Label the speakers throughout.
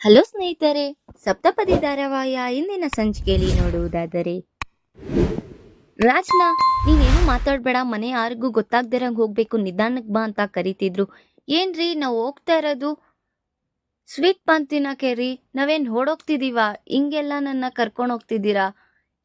Speaker 1: Hello ಸ್ನೇಹಿತರೆ, ಸಪ್ತಪದಿ ಧಾರಾವಾಹಿಯ ಇಂದಿನ ಸಂಚಿಕೆಯಲ್ಲಿ ನೋಡುವುದಾದರೆ ರಾಜ್ನ ನೀನೇನು ಮಾತಾಡ್ಬೇಡ, ಮನೆ ಯಾರಿಗೂ ಗೊತ್ತಾಗ್ದಿರಂಗ್ ಹೋಗ್ಬೇಕು, ನಿಧಾನಕ್ ಬಾ ಅಂತ ಕರಿತಿದ್ರು. ಏನ್ರಿ ನಾವು ಹೋಗ್ತಾ ಇರೋದು ಸ್ವೀಟ್ ಪಾನ್ ತಿನ್ನಕ್ಕೆ ರೀ, ನಾವೇನ್ ಹೊಡೋಗ್ತಿದೀವ, ಹಿಂಗೆಲ್ಲ ನನ್ನ ಕರ್ಕೊಂಡು ಹೋಗ್ತಿದ್ದೀರಾ,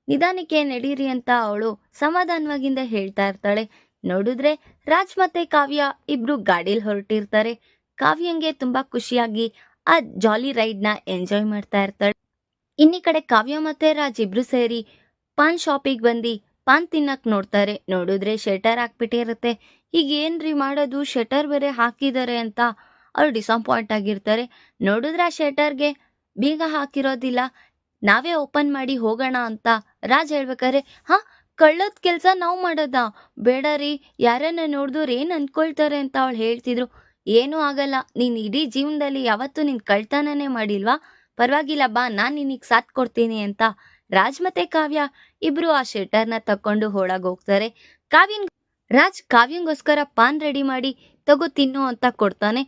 Speaker 1: ನಿಧಾನಕ್ಕೆ ನಡೀರಿ ಅಂತ ಅವಳು ಸಮಾಧಾನವಾಗಿಂದ ಹೇಳ್ತಾ ಇರ್ತಾಳೆ. ನೋಡಿದ್ರೆ ರಾಜ್ ಮತ್ತೆ ಕಾವ್ಯ ಇಬ್ರು ಗಾಡಿಲಿ ಹೊರಟಿರ್ತಾರೆ. ಕಾವ್ಯಂಗೆ ತುಂಬಾ ಖುಷಿಯಾಗಿ ಆ ಜಾಲಿ ರೈಡ್ ನ ಎಂಜಾಯ್ ಮಾಡ್ತಾ ಇರ್ತಾಳೆ. ಇನ್ನಿ ಕಡೆ ಕಾವ್ಯ ಮತ್ತೆ ರಾಜ್ ಇಬ್ರು ಸೇರಿ ಪಾನ್ ಶಾಪಿಗೆ ಬಂದು ಪಾನ್ ತಿನ್ನಕ್ ನೋಡ್ತಾರೆ. ನೋಡಿದ್ರೆ ಶೆಟರ್ ಹಾಕ್ಬಿಟ್ಟಿರುತ್ತೆ. ಈಗ ಏನ್ರಿ ಮಾಡೋದು, ಶೆಟರ್ ಬೇರೆ ಹಾಕಿದ್ದಾರೆ ಅಂತ ಅವ್ರು ಡಿಸಪಾಯಿಂಟ್ ಆಗಿರ್ತಾರೆ. ನೋಡಿದ್ರೆ ಆ ಶೆಟರ್ಗೆ ಬೀಗ ಹಾಕಿರೋದಿಲ್ಲ, ನಾವೇ ಓಪನ್ ಮಾಡಿ ಹೋಗೋಣ ಅಂತ ರಾಜ್ ಹೇಳ್ಬೇಕಾರೆ, ಹಾ ಕಳ್ಳದ್ ಕೆಲ್ಸ ನಾವ್ ಮಾಡೋದ, ಬೇಡ ರೀ, ಯಾರನ್ನ ನೋಡಿದ್ರು ಏನ್ ಅನ್ಕೊಳ್ತಾರೆ ಅಂತ ಅವಳು ಹೇಳ್ತಿದ್ರು. ಏನೂ ಆಗಲ್ಲ, ನೀನ್ ಇಡೀ ಜೀವನದಲ್ಲಿ ಯಾವತ್ತೂ ನೀನ್ ಕಳ್ತನನೇ ಮಾಡಿಲ್ವಾ, ಪರವಾಗಿಲ್ಲ ಬಾ, ನಾನ್ ನಿನಗ್ ಸಾಥ್ ಕೊಡ್ತೀನಿ ಅಂತ ರಾಜ್ ಮತ್ತೆ ಕಾವ್ಯ ಇಬ್ರು ಆ ಶೆಟರ್ನ ತಕೊಂಡು ಒಳಗ್ ಹೋಗ್ತಾರೆ. ರಾಜ್ ಕಾವ್ಯಂಗೋಸ್ಕರ ಪಾನ್ ರೆಡಿ ಮಾಡಿ ತಗೋ ತಿನ್ನು ಅಂತ ಕೊಡ್ತಾನೆ.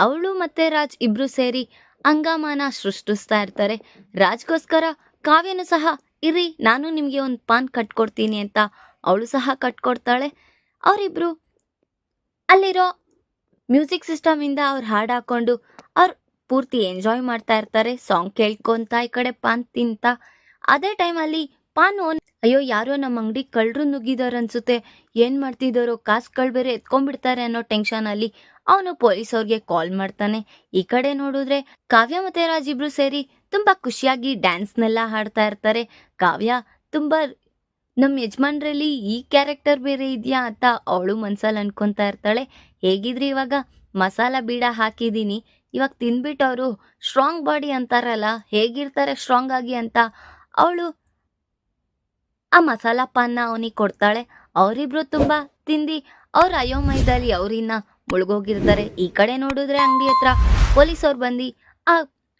Speaker 1: ಅವಳು ಮತ್ತೆ ರಾಜ್ ಇಬ್ರು ಸೇರಿ ಹಂಗಾಮನ ಸೃಷ್ಟಿಸ್ತಾ ಇರ್ತಾರೆ. ರಾಜ್ಗೋಸ್ಕರ ಕಾವ್ಯನು ಸಹ ಇರ್ರಿ ನಾನು ನಿಮ್ಗೆ ಒಂದು ಪಾನ್ ಕಟ್ಕೊಡ್ತೀನಿ ಅಂತ ಅವಳು ಸಹ ಕಟ್ಕೊಡ್ತಾಳೆ. ಅವರಿಬ್ರು ಅಲ್ಲಿರೋ ಮ್ಯೂಸಿಕ್ ಸಿಸ್ಟಮ್ ಇಂದ ಅವ್ರು ಹಾಡ್ ಹಾಕೊಂಡು ಅವ್ರು ಪೂರ್ತಿ ಎಂಜಾಯ್ ಮಾಡ್ತಾ ಇರ್ತಾರೆ, ಸಾಂಗ್ ಕೇಳ್ಕೊಂತ ಈ ಕಡೆ ಪಾನ್ ತಿಂತ. ಅದೇ ಟೈಮಲ್ಲಿ ಪಾನ್ ಅಯ್ಯೋ ಯಾರೋ ನಮ್ಮ ಅಂಗಡಿ ಕಳ್ಳರು ನುಗ್ಗಿದಾರ ಅನ್ಸುತ್ತೆ, ಏನ್ ಮಾಡ್ತಿದ್ದಾರೋ, ಕಾಸುಗಳು ಬೇರೆ ಎತ್ಕೊಂಡ್ಬಿಡ್ತಾರೆ ಅನ್ನೋ ಟೆನ್ಷನ್ ಅಲ್ಲಿ ಅವನು ಪೊಲೀಸ್ ಅವ್ರಿಗೆ ಕಾಲ್ ಮಾಡ್ತಾನೆ. ಈ ಕಡೆ ನೋಡಿದ್ರೆ ಕಾವ್ಯ ಮತ್ತೆ ರಾಜ್ ಇಬ್ರು ಸೇರಿ ತುಂಬಾ ಖುಷಿಯಾಗಿ ಡ್ಯಾನ್ಸ್ನೆಲ್ಲ ಹಾಡ್ತಾ ಇರ್ತಾರೆ. ಕಾವ್ಯ ತುಂಬಾ ನಮ್ ಯಜಮಾನ್ರಲ್ಲಿ ಈ ಕ್ಯಾರೆಕ್ಟರ್ ಬೇರೆ ಇದೆಯಾ ಅಂತ ಅವಳು ಮನ್ಸಲ್ಲಿ ಅನ್ಕೊಂತಾ ಇರ್ತಾಳೆ. ಹೇಗಿದ್ರಿ ಇವಾಗ ಮಸಾಲ ಬೀಡ ಹಾಕಿದೀನಿ, ಇವಾಗ ತಿನ್ಬಿಟ್ಟು ಅವರು ಸ್ಟ್ರಾಂಗ್ ಬಾಡಿ ಅಂತಾರಲ್ಲ, ಹೇಗಿರ್ತಾರೆ ಸ್ಟ್ರಾಂಗ್ ಆಗಿ ಅಂತ ಅವಳು ಆ ಮಸಾಲ ಪಾನ್ನ ಅವನಿಗೆ ಕೊಡ್ತಾಳೆ. ಅವರಿಬ್ರು ತುಂಬಾ ತಿಂದಿ ಅವ್ರ ಅಯೋಮಯದಲ್ಲಿ ಅವ್ರಿನ್ನ ಮುಳುಗೋಗಿರ್ತಾರೆ. ಈ ಕಡೆ ನೋಡಿದ್ರೆ ಅಂಗಡಿ ಹತ್ರ ಪೊಲೀಸ್ ಅವ್ರು ಬಂದು ಆ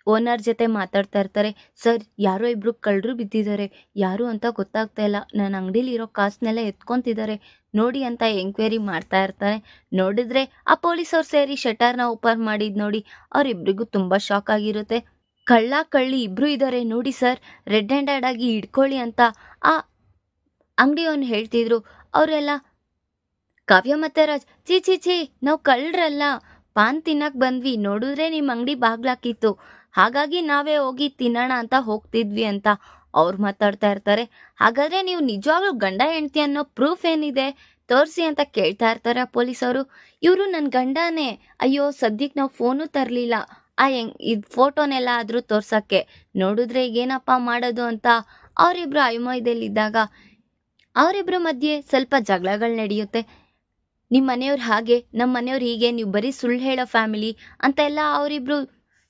Speaker 1: ಓನರ್ ಜೊತೆ ಮಾತಾಡ್ತಾ ಇರ್ತಾರೆ. ಸರ್, ಯಾರೋ ಇಬ್ರು ಕಳ್ಳರು ಬಿದ್ದಿದ್ದಾರೆ, ಯಾರು ಅಂತ ಗೊತ್ತಾಗ್ತಾ ಇಲ್ಲ, ನನ್ನ ಅಂಗಡಿಲಿ ಇರೋ ಕಾಸನ್ನೆಲ್ಲ ಎತ್ಕೊಂತಿದ್ದಾರೆ ನೋಡಿ ಅಂತ ಎಂಕ್ವೈರಿ ಮಾಡ್ತಾ ಇರ್ತಾರೆ. ನೋಡಿದ್ರೆ ಆ ಪೊಲೀಸ್ ಅವ್ರು ಸೇರಿ ಶಟರ್ನ ಓಪನ್ ಮಾಡಿದ್ ನೋಡಿ ಅವ್ರಿಬ್ರಿಗೂ ತುಂಬಾ ಶಾಕ್ ಆಗಿರುತ್ತೆ. ಕಳ್ಳ ಕಳ್ಳಿ ಇಬ್ರು ಇದ್ದಾರೆ ನೋಡಿ ಸರ್, ರೆಡ್ ಹ್ಯಾಂಡೆಡ್ ಆಗಿ ಹಿಡ್ಕೊಳ್ಳಿ ಅಂತ ಆ ಅಂಗಡಿಯವನು ಹೇಳ್ತಿದ್ರು. ಅವರೆಲ್ಲ ಕಾವ್ಯ ಮತ್ತೆ ರಾಜ್, ಚೀ ಚೀ ಚೀ ನಾವು ಕಳ್ಳರಲ್ಲ, ಪಾನ್ ತಿನ್ನಕ್ ಬಂದ್ವಿ, ನೋಡಿದ್ರೆ ನಿಮ್ ಅಂಗಡಿ ಬಾಗ್ಲಾಕಿತ್ತು, ಹಾಗಾಗಿ ನಾವೇ ಹೋಗಿ ತಿನ್ನೋಣ ಅಂತ ಹೋಗ್ತಿದ್ವಿ ಅಂತ ಅವ್ರು ಮಾತಾಡ್ತಾ ಇರ್ತಾರೆ. ಹಾಗಾದ್ರೆ ನೀವು ನಿಜವಾಗ್ಲೂ ಗಂಡ ಹೆಂಡತಿ ಅನ್ನೋ ಪ್ರೂಫ್ ಏನಿದೆ ತೋರಿಸಿ ಅಂತ ಕೇಳ್ತಾ ಇರ್ತಾರೆ ಪೊಲೀಸವರು. ಇವರು ನನ್ನ ಗಂಡನೇ, ಅಯ್ಯೋ ಸದ್ಯಕ್ಕೆ ನಾವು ಫೋನು ತರಲಿಲ್ಲ, ಇದು ಫೋಟೋನೆಲ್ಲ ಆದ್ರೂ ತೋರ್ಸಕ್ಕೆ, ನೋಡಿದ್ರೆ ಈಗೇನಪ್ಪ ಮಾಡೋದು ಅಂತ ಅವರಿಬ್ರು ಅಯೋಮಯದಲ್ಲಿದ್ದಾಗ ಅವರಿಬ್ರು ಮಧ್ಯೆ ಸ್ವಲ್ಪ ಜಗಳಗಳು ನಡೆಯುತ್ತೆ. ನಿಮ್ಮ ಮನೆಯವ್ರು ಹಾಗೆ, ನಮ್ಮ ಮನೆಯವ್ರು ಹೀಗೆ, ನೀವು ಬರೀ ಸುಳ್ಳು ಹೇಳೋ ಫ್ಯಾಮಿಲಿ ಅಂತ ಎಲ್ಲ ಅವರಿಬ್ರು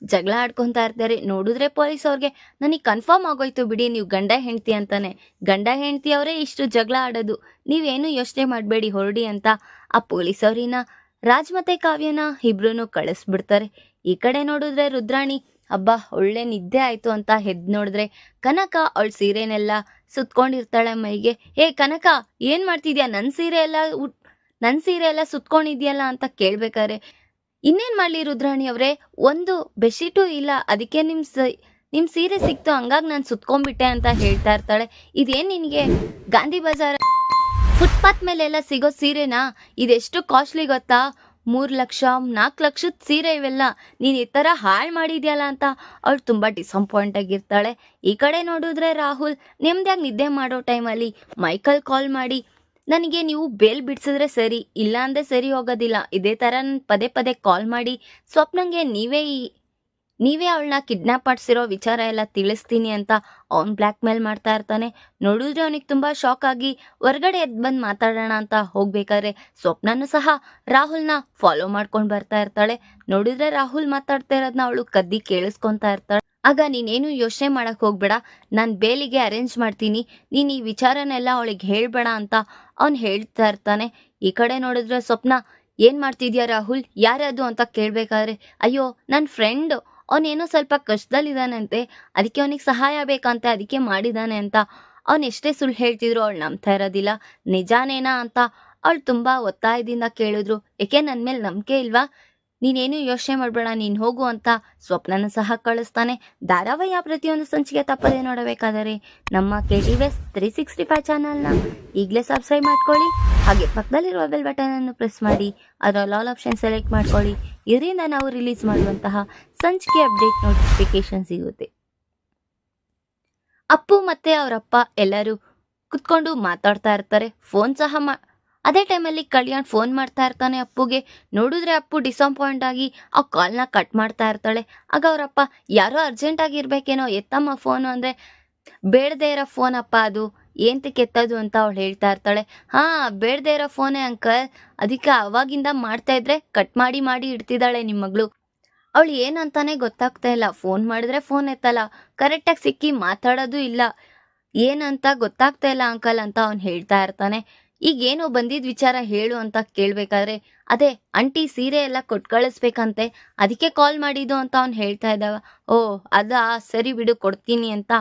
Speaker 1: ಜಗಳ ಆಡ್ಕೊತಾ ಇರ್ತಾರೆ. ನೋಡಿದ್ರೆ ಪೊಲೀಸ್ ಅವ್ರಿಗೆ ನನಗೆ ಕನ್ಫರ್ಮ್ ಆಗೋಯ್ತು ಬಿಡಿ, ನೀವು ಗಂಡ ಹೆಂಡತಿ ಅಂತಾನೆ, ಗಂಡ ಹೆಂಡತಿ ಅವರೇ ಇಷ್ಟು ಜಗಳ ಆಡೋದು, ನೀವೇನು ಯೋಚನೆ ಮಾಡಬೇಡಿ ಹೊರಡಿ ಅಂತ ಆ ಪೊಲೀಸ್ ಅವ್ರಿನ ರಾಜ್ ಮತ್ತೆ ಕಾವ್ಯನ ಇಬ್ರು ಕಳಿಸ್ಬಿಡ್ತಾರೆ. ಈ ಕಡೆ ನೋಡಿದ್ರೆ ರುದ್ರಾಣಿ ಹಬ್ಬ ಒಳ್ಳೆ ನಿದ್ದೆ ಆಯ್ತು ಅಂತ ಎದ್ದು ನೋಡಿದ್ರೆ ಕನಕ ಅವಳ ಸೀರೆನೆಲ್ಲ ಸುತ್ಕೊಂಡಿರ್ತಾಳೆ ಮೈಗೆ. ಹೇ ಕನಕ, ಏನ್ ಮಾಡ್ತಿದ್ಯಾ, ನನ್ ಸೀರೆ ಎಲ್ಲ ಸುತ್ಕೊಂಡಿದ್ಯಲ್ಲ ಅಂತ ಕೇಳ್ಬೇಕಾರೆ, ಇನ್ನೇನ್ ಮಾಡ್ಲಿ ರುದ್ರಾಣಿ ಅವ್ರೆ, ಒಂದು ಬೆಡ್ಶೀಟು ಇಲ್ಲ, ಅದಕ್ಕೆ ನಿಮ್ ಸೀರೆ ಸಿಕ್ತು, ಹಂಗಾಗಿ ನಾನು ಸುತ್ಕೊಂಡ್ಬಿಟ್ಟೆ ಅಂತ ಹೇಳ್ತಾ ಇರ್ತಾಳೆ. ಇದೇನ್ ನಿನ್ಗೆ ಗಾಂಧಿ ಬಜಾರ್ ಫುಟ್ಪಾತ್ ಮೇಲೆಲ್ಲ ಸಿಗೋ ಸೀರೆನಾ, ಇದೆಷ್ಟು ಕಾಸ್ಟ್ಲಿ ಗೊತ್ತಾ, 3 ಲಕ್ಷ 4 ಲಕ್ಷದ ಸೀರೆ ಇವೆಲ್ಲ, ನೀನ್ ಈ ತರ ಹಾಳು ಮಾಡಿದ್ಯಲ್ಲ ಅಂತ ಅವಳು ತುಂಬಾ ಡಿಸಪಾಯಿಂಟ್ ಆಗಿರ್ತಾಳೆ. ಈ ಕಡೆ ನೋಡಿದ್ರೆ ರಾಹುಲ್ ನೆಮ್ಮದಿಯಾಗಿ ನಿದ್ದೆ ಮಾಡೋ ಟೈಮಲ್ಲಿ ಮೈಕಲ್ ಕಾಲ್ ಮಾಡಿ, ನನಗೆ ನೀವು ಬೇಲ್ ಬಿಡ್ಸಿದ್ರೆ ಸರಿ, ಇಲ್ಲ ಅಂದ್ರೆ ಸರಿ ಹೋಗೋದಿಲ್ಲ, ಇದೇ ತರ ಪದೇ ಪದೇ ಕಾಲ್ ಮಾಡಿ ಸ್ವಪ್ನಂಗೆ ನೀವೇ ಅವಳನ್ನ ಕಿಡ್ನಾಪ್ ಮಾಡಿಸಿರೋ ವಿಚಾರ ಎಲ್ಲ ತಿಳಿಸ್ತೀನಿ ಅಂತ ಅವ್ನು ಬ್ಲ್ಯಾಕ್ ಮೇಲ್ ಮಾಡ್ತಾ ಇರ್ತಾನೆ. ನೋಡಿದ್ರೆ ಅವನಿಗೆ ತುಂಬಾ ಶಾಕ್ ಆಗಿ ಹೊರಗಡೆ ಎದ್ದು ಬಂದು ಮಾತಾಡೋಣ ಅಂತ ಹೋಗ್ಬೇಕಾದ್ರೆ ಸ್ವಪ್ನನು ಸಹ ರಾಹುಲ್ನ ಫಾಲೋ ಮಾಡ್ಕೊಂಡು ಬರ್ತಾ ಇರ್ತಾಳೆ. ನೋಡಿದ್ರೆ ರಾಹುಲ್ ಮಾತಾಡ್ತಾ ಇರೋದನ್ನ ಅವಳು ಕದ್ದಿ ಕೇಳಿಸ್ಕೊಂತಾ ಇರ್ತಾಳೆ. ಆಗ ನೀನೇನು ಯೋಚನೆ ಮಾಡಕ್ ಹೋಗ್ಬೇಡ, ನಾನು ಬೇಲಿಗೆ ಅರೇಂಜ್ ಮಾಡ್ತೀನಿ, ನೀನ್ ಈ ವಿಚಾರನೆಲ್ಲ ಅವಳಿಗೆ ಹೇಳ್ಬೇಡ ಅಂತ ಅವ್ನು ಹೇಳ್ತಾ ಇರ್ತಾನೆ. ಈ ಕಡೆ ನೋಡಿದ್ರೆ ಸ್ವಪ್ನ, ಏನ್ ಮಾಡ್ತಿದ್ಯಾ ರಾಹುಲ್, ಯಾರದು ಅಂತ ಕೇಳ್ಬೇಕಾದ್ರೆ, ಅಯ್ಯೋ ನನ್ನ ಫ್ರೆಂಡ್, ಅವನೇನೋ ಸ್ವಲ್ಪ ಕಷ್ಟದಲ್ಲಿದ್ದಾನಂತೆ, ಅದಕ್ಕೆ ಅವನಿಗೆ ಸಹಾಯ ಬೇಕಂತೆ, ಅದಕ್ಕೆ ಮಾಡಿದಾನೆ ಅಂತ ಅವನ್ ಎಷ್ಟೇ ಸುಳ್ಳು ಹೇಳ್ತಿದ್ರು ಅವಳು ನಂಬ್ತಾ ಇರೋದಿಲ್ಲ. ನಿಜಾನೇನಾ ಅಂತ ಅವಳು ತುಂಬಾ ಒತ್ತಾಯದಿಂದ ಕೇಳಿದ್ರು. ಏಕೆ ನನ್ ಮೇಲೆ ನಂಬಿಕೆ ಇಲ್ವಾ, ನೀನೇನು ಯೋಚನೆ ಮಾಡಬೇಡ, ನೀನು ಹೋಗು ಅಂತ ಸ್ವಪ್ನನ ಸಹ ಕಳಿಸ್ತಾನೆ. ಧಾರಾವಾಹಿಯ ಪ್ರತಿಯೊಂದು ಸಂಚಿಕೆ ತಪ್ಪದೇ ನೋಡಬೇಕಾದರೆ ನಮ್ಮ KTVS 365 ಚಾನಲ್ನ ಈಗಲೇ ಸಬ್ಸ್ಕ್ರೈಬ್ ಮಾಡ್ಕೊಳ್ಳಿ. ಹಾಗೆ ಪಕ್ಕದಲ್ಲಿರುವ ಬೆಲ್ ಬಟನ್ ಅನ್ನು ಪ್ರೆಸ್ ಮಾಡಿ ಅದರಲ್ಲಿ ಆಲ್ ಆಪ್ಷನ್ ಸೆಲೆಕ್ಟ್ ಮಾಡ್ಕೊಳ್ಳಿ. ಇದರಿಂದ ನಾವು ರಿಲೀಸ್ ಮಾಡುವಂತಹ ಸಂಚಿಕೆ ಅಪ್ಡೇಟ್ ನೋಟಿಫಿಕೇಶನ್ ಸಿಗುತ್ತೆ. ಅಪ್ಪು ಮತ್ತೆ ಅವರಪ್ಪ ಎಲ್ಲರೂ ಕುತ್ಕೊಂಡು ಮಾತಾಡ್ತಾ ಇರ್ತಾರೆ. ಫೋನ್ ಸಹ ಅದೇ ಟೈಮಲ್ಲಿ ಕಲ್ಯಾಣ್ ಫೋನ್ ಮಾಡ್ತಾ ಇರ್ತಾನೆ ಅಪ್ಪುಗೆ. ನೋಡಿದ್ರೆ ಅಪ್ಪು ಡಿಸಪಾಯಿಂಟ್ ಆಗಿ ಆ ಕಾಲ್ನ ಕಟ್ ಮಾಡ್ತಾ ಇರ್ತಾಳೆ. ಆಗ ಅವರಪ್ಪ ಯಾರೋ ಅರ್ಜೆಂಟ್ ಆಗಿರ್ಬೇಕೇನೋ, ಎತ್ತಮ್ಮ ಫೋನು ಅಂದರೆ, ಬೇಡದೇ ಇರೋ ಫೋನ್ ಅಪ್ಪ ಅದು, ಏಂತಕ್ಕೆ ಎತ್ತದು ಅಂತ ಅವಳು ಹೇಳ್ತಾ ಇರ್ತಾಳೆ. ಬೇಡದೇ ಇರೋ ಫೋನೇ ಅಂಕಲ್, ಅದಕ್ಕೆ ಅವಾಗಿಂದ ಮಾಡ್ತಾ ಇದ್ರೆ ಕಟ್ ಮಾಡಿ ಮಾಡಿ ಇಡ್ತಿದ್ದಾಳೆ ನಿಮ್ಮ ಮಗಳು. ಅವಳು ಏನಂತಾನೆ ಗೊತ್ತಾಗ್ತಾ ಇಲ್ಲ, ಫೋನ್ ಮಾಡಿದ್ರೆ ಫೋನ್ ಎತ್ತಲ್ಲ, ಕರೆಕ್ಟಾಗಿ ಸಿಕ್ಕಿ ಮಾತಾಡೋದು ಇಲ್ಲ, ಏನಂತ ಗೊತ್ತಾಗ್ತಾ ಇಲ್ಲ ಅಂಕಲ್ ಅಂತ ಅವ್ನು ಹೇಳ್ತಾ ಇರ್ತಾನೆ. ಈಗೇನೋ ಬಂದಿದ್ದ ವಿಚಾರ ಹೇಳು ಅಂತ ಕೇಳಬೇಕಾದ್ರೆ, ಅದೇ ಆಂಟಿ ಸೀರೆ ಎಲ್ಲ ಕೊಟ್ಟು ಕಳಿಸ್ಬೇಕಂತೆ, ಅದಕ್ಕೆ ಕಾಲ್ ಮಾಡಿದ್ದು ಅಂತ ಅವ್ನು ಹೇಳ್ತಾ ಇದ್ದಾವ. ಓ ಅದಾ, ಸರಿ ಬಿಡು ಕೊಡ್ತೀನಿ ಅಂತ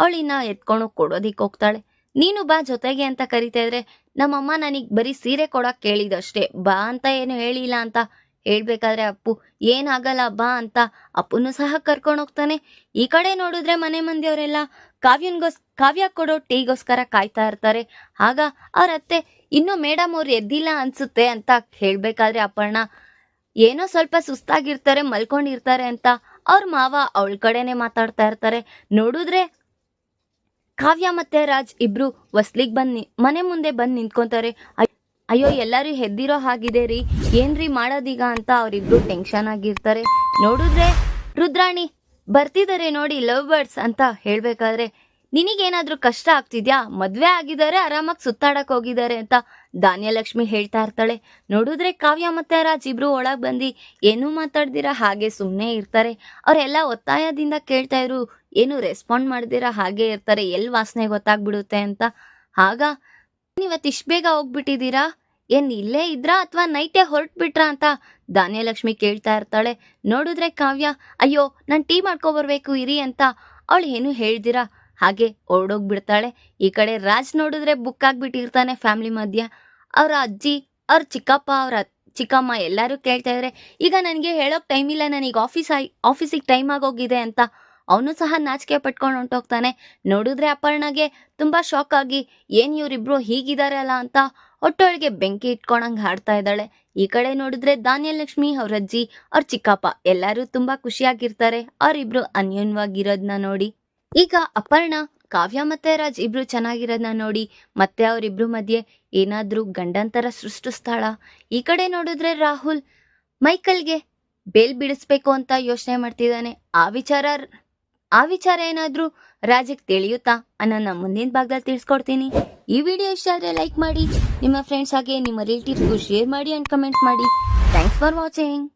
Speaker 1: ಅವಳಿನ್ನ ಎತ್ಕೊಂಡು ಕೊಡೋದಿಕ್ಕೆ ಹೋಗ್ತಾಳೆ. ನೀನು ಬಾ ಜೊತೆಗೆ ಅಂತ ಕರಿತಾ ಇದ್ರೆ, ನಮ್ಮಮ್ಮ ನನಗೆ ಬರೀ ಸೀರೆ ಕೊಡಕ್ಕೆ ಕೇಳಿದಷ್ಟೇ, ಬಾ ಅಂತ ಏನು ಹೇಳಿಲ್ಲ ಅಂತ ಹೇಳ್ಬೇಕಾದ್ರೆ ಅಪ್ಪು ಏನಾಗಲ್ಲ ಬಾ ಅಂತ ಅಪ್ಪುನು ಸಹ ಕರ್ಕೊಂಡು ಹೋಗ್ತಾನೆ. ಈ ಕಡೆ ನೋಡಿದ್ರೆ ಮನೆ ಮಂದಿಯವರೆಲ್ಲ ಕಾವ್ಯ ಕೊಡೋ ಟೀಗೋಸ್ಕರ ಕಾಯ್ತಾ ಇರ್ತಾರೆ. ಆಗ ಅವ್ರ ಅತ್ತೆ ಇನ್ನೂ ಮೇಡಮ್ ಅವ್ರು ಎದ್ದಿಲ್ಲ ಅನ್ಸುತ್ತೆ ಅಂತ ಹೇಳ್ಬೇಕಾದ್ರೆ ಅಪರ್ಣ ಏನೋ ಸ್ವಲ್ಪ ಸುಸ್ತಾಗಿರ್ತಾರೆ, ಮಲ್ಕೊಂಡಿರ್ತಾರೆ ಅಂತ ಅವ್ರ ಮಾವ ಅವಳ ಕಡೆನೆ ಮಾತಾಡ್ತಾ ಇರ್ತಾರೆ. ನೋಡಿದ್ರೆ ಕಾವ್ಯ ಮತ್ತೆ ರಾಜ್ ಇಬ್ರು ಹೊಸ್ಲಿಗೆ ಮನೆ ಮುಂದೆ ಬಂದು ನಿಂತ್ಕೊಂತಾರೆ. ಅಯ್ಯೋ ಎಲ್ಲರೂ ಹೆದ್ದಿರೋ ಹಾಗಿದೆ ರೀ, ಏನ್ರಿ ಮಾಡೋದೀಗ ಅಂತ ಅವರಿಬ್ರು ಟೆನ್ಷನ್ ಆಗಿರ್ತಾರೆ. ನೋಡಿದ್ರೆ ರುದ್ರಾಣಿ ಬರ್ತಿದ್ದಾರೆ ನೋಡಿ ಲವ್ ಬರ್ಡ್ಸ್ ಅಂತ ಹೇಳ್ಬೇಕಾದ್ರೆ, ನಿನಗೇನಾದ್ರೂ ಕಷ್ಟ ಆಗ್ತಿದ್ಯಾ, ಮದ್ವೆ ಆಗಿದ್ದಾರೆ, ಆರಾಮಾಗಿ ಸುತ್ತಾಡಕ್ ಹೋಗಿದ್ದಾರೆ ಅಂತ ಧಾನ್ಯಲಕ್ಷ್ಮಿ ಹೇಳ್ತಾ ಇರ್ತಾಳೆ. ನೋಡಿದ್ರೆ ಕಾವ್ಯ ಮತ್ತೆ ರಾಜ್ ಇಬ್ರು ಒಳಗ್ ಬಂದು ಏನೂ ಮಾತಾಡ್ದಿರಾ ಹಾಗೆ ಸುಮ್ಮನೆ ಇರ್ತಾರೆ. ಅವರೆಲ್ಲ ಒತ್ತಾಯದಿಂದ ಕೇಳ್ತಾ ಇದ್ರು, ಏನು ರೆಸ್ಪಾಂಡ್ ಮಾಡ್ದಿರಾ ಹಾಗೆ ಇರ್ತಾರೆ, ಎಲ್ಲಿ ವಾಸನೆ ಗೊತ್ತಾಗ್ಬಿಡುತ್ತೆ ಅಂತ. ಆಗ ಇವತ್ತು ಇಷ್ಟು ಬೇಗ ಹೋಗ್ಬಿಟ್ಟಿದ್ದೀರಾ, ಏನ್ ಇಲ್ಲೇ ಇದ್ರಾ ಅಥವಾ ನೈಟೇ ಹೊರಟ್ಬಿಟ್ರಾ ಅಂತ ಧಾನ್ಯಲಕ್ಷ್ಮಿ ಕೇಳ್ತಾ ಇರ್ತಾಳೆ. ನೋಡಿದ್ರೆ ಕಾವ್ಯ ಅಯ್ಯೋ ನಾನು ಟೀ ಮಾಡ್ಕೊಬರ್ಬೇಕು ಇರಿ ಅಂತ ಅವಳು ಏನು ಹೇಳ್ದಿರಾ ಹಾಗೆ ಹೊರಡೋಗ್ಬಿಡ್ತಾಳೆ. ಈ ಕಡೆ ರಾಜ್ ನೋಡಿದ್ರೆ ಬುಕ್ ಆಗ್ಬಿಟ್ಟಿರ್ತಾನೆ ಫ್ಯಾಮಿಲಿ ಮಧ್ಯ. ಅವ್ರ ಅಜ್ಜಿ, ಅವ್ರ ಚಿಕ್ಕಪ್ಪ, ಅವ್ರ ಚಿಕ್ಕಮ್ಮ ಎಲ್ಲರೂ ಕೇಳ್ತಾ ಇದ್ರೆ, ಈಗ ನನಗೆ ಹೇಳೋಕೆ ಟೈಮ್ ಇಲ್ಲ, ನನಗೆ ಆಫೀಸಿಗೆ ಟೈಮ್ ಆಗೋಗಿದೆ ಅಂತ ಅವನು ಸಹ ನಾಚಿಕೆ ಪಟ್ಕೊಂಡು ಹೊಂಟೋಗ್ತಾನೆ. ನೋಡಿದ್ರೆ ಅಪರ್ಣಗೆ ತುಂಬಾ ಶಾಕ್ ಆಗಿ, ಏನ್ ಇವರಿಬ್ರು ಹೀಗಿದ್ದಾರೆ ಅಲ್ಲ ಅಂತ ಹೊಟ್ಟೊಳಗೆ ಬೆಂಕಿ ಇಟ್ಕೊಂಡಂಗೆ ಹಾಡ್ತಾ ಇದ್ದಾಳೆ. ಈ ಕಡೆ ನೋಡಿದ್ರೆ ಧಾನ್ಯಲಕ್ಷ್ಮಿ, ಅವ್ರ ಅಜ್ಜಿ, ಅವ್ರ ಚಿಕ್ಕಪ್ಪ ಎಲ್ಲರೂ ತುಂಬಾ ಖುಷಿಯಾಗಿರ್ತಾರೆ ಅವರಿಬ್ರು ಅನ್ಯೋನ್ಯವಾಗಿರೋದನ್ನ ನೋಡಿ. ಈಗ ಅಪರ್ಣ ಕಾವ್ಯ ಮತ್ತೆ ರಾಜ್ ಇಬ್ರು ಚೆನ್ನಾಗಿರೋದನ್ನ ನೋಡಿ ಮತ್ತೆ ಅವರಿಬ್ರು ಮಧ್ಯೆ ಏನಾದ್ರೂ ಗಂಡಂತರ ಸೃಷ್ಟಿಸ್ತಾಳ. ಈ ಕಡೆ ನೋಡಿದ್ರೆ ರಾಹುಲ್ ಮೈಕಲ್ಗೆ ಬೇಲ್ ಬಿಡಿಸ್ಬೇಕು ಅಂತ ಯೋಚನೆ ಮಾಡ್ತಿದ್ದಾನೆ. ಆ ವಿಚಾರ ಏನಾದ್ರೂ ರಾಜಿಗೆ ತಿಳಿಯುತ್ತಾ ಅನ್ನೋನ್ನ ಮುಂದಿನ ಭಾಗದಲ್ಲಿ ತಿಳಿಸ್ಕೊಡ್ತೀನಿ. ಈ ವಿಡಿಯೋ ಇಷ್ಟ ಆದರೆ ಲೈಕ್ ಮಾಡಿ, ನಿಮ್ಮ ಫ್ರೆಂಡ್ಸ್ ಹಾಗೆ ನಿಮ್ಮ ರಿಲೇಟಿವ್ಸ್ಗೂ ಶೇರ್ ಮಾಡಿ ಅಂಡ್ ಕಮೆಂಟ್ ಮಾಡಿ. Thanks for watching.